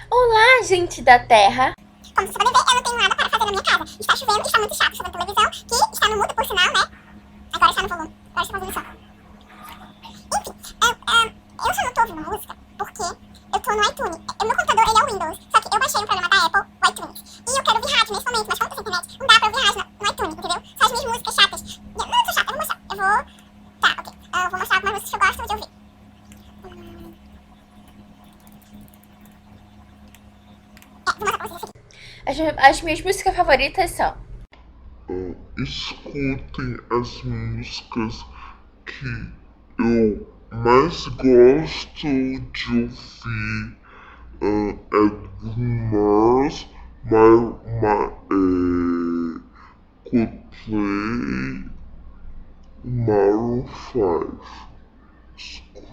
Olá, gente da Terra! Como você pode ver, eu não tenho nada para fazer na minha casa. Está chovendo, está muito chato, estou vendo televisão, que está no mudo, por sinal, né? Agora está no volume, agora está fazendo som. Enfim, eu só não estou ouvindo música porque eu estou no iTunes. O meu computador, ele é o Windows, só que eu baixei um programa da Apple, o iTunes. E eu quero ouvir rádio nesse momento, mas como eu tô sem internet, não dá para ouvir rádio no iTunes, entendeu? Só as minhas músicas chatas. Não, não sou chata, eu vou mostrar. Eu vou... Tá, ok. Eu vou mostrar algumas músicas que eu gosto de ouvir. Vou mostrar pra vocês aqui. As minhas músicas favoritas são Escutem as músicas que eu mais gosto de ouvir. É Bruno Mars, Coldplay, Maroon 5. Escute.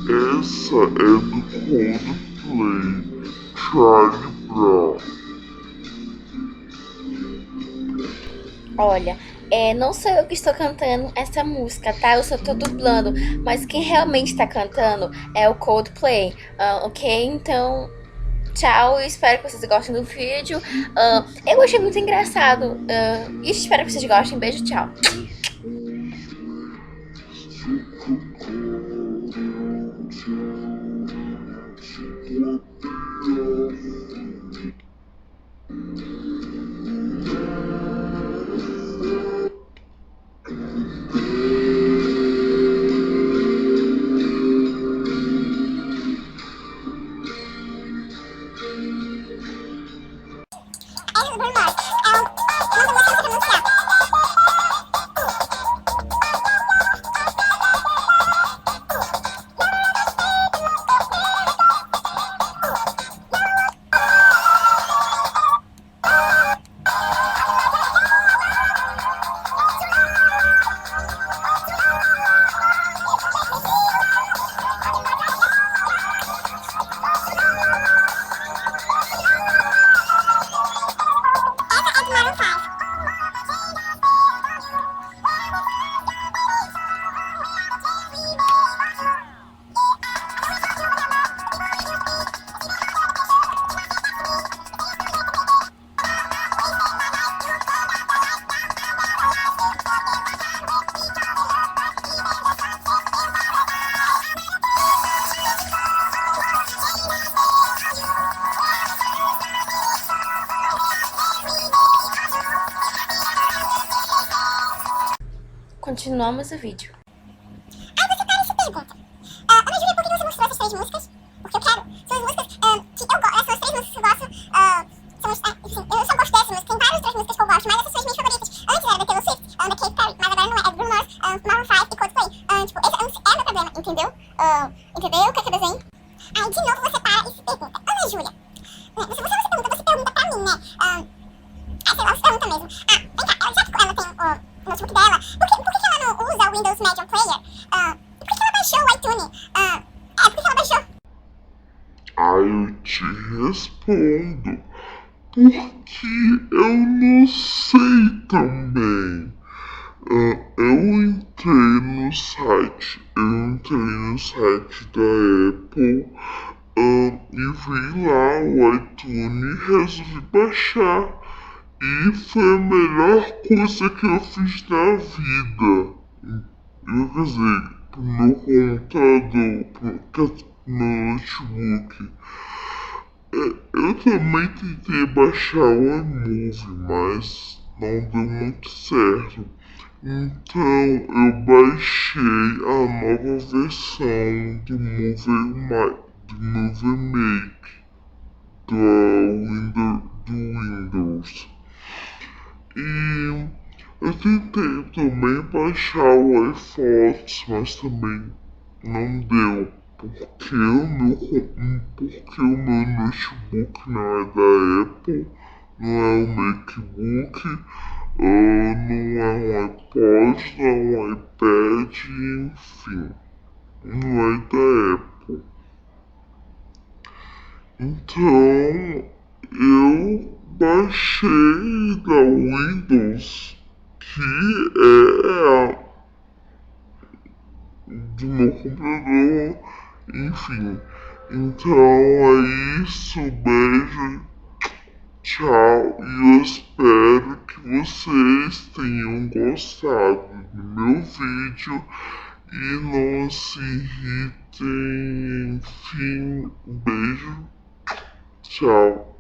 Essa é do Coldplay, Charlie Brown. Olha, não sou eu que estou cantando essa música, tá? Eu só tô dublando, mas quem realmente tá cantando é o Coldplay, ok? Então, tchau, eu espero que vocês gostem do vídeo. Eu achei muito engraçado e espero que vocês gostem. Beijo, tchau. Essa do Bruno Mars é uma das músicas que eu não sei pronunciar. Essa é do Maroon 5. Continuamos o vídeo. Aí você para e se pergunta. Ana Júlia, por que você mostrou essas três músicas? Porque eu quero. São as músicas que eu gosto. São as três músicas que eu gosto. Enfim, eu só gosto dessas músicas. Tem várias outras músicas que eu gosto, mas essas são as minhas favoritas. Antes era da Taylor Swift, da Katy Perry, mas agora não é. É Bruno Mars, Maroon 5 e Coldplay. Tipo, esse é meu problema, entendeu? Entendeu o que é que eu desenho? Aí de novo você para e se pergunta. Ana Júlia, você pergunta pra mim, né? Sei lá, você pergunta mesmo. Vem cá, já que ela tem o notebook dela, por que ela não usa o Windows Media Player? Por que ela baixou o iTunes? Por que ela baixou? Aí eu te respondo, porque eu não sei também. Eu entrei no site da Apple, e vi lá o iTunes e resolvi baixar. E foi a melhor coisa que eu fiz na vida. Quer dizer, pro meu computador, pro meu notebook. Eu também tentei baixar o iMovie, mas não deu muito certo. Então eu baixei a nova versão do Movie Make do Windows. E eu tentei também baixar o iPhotos, mas também não deu. Porque o meu notebook não é da Apple, não é um MacBook, não é um iPod, não é um iPad, enfim, não é da Apple. Então, eu baixei da Windows, que é do meu computador, enfim. Então é isso, beijo, tchau, e eu espero que vocês tenham gostado do meu vídeo e não se irritem, enfim, beijo, tchau.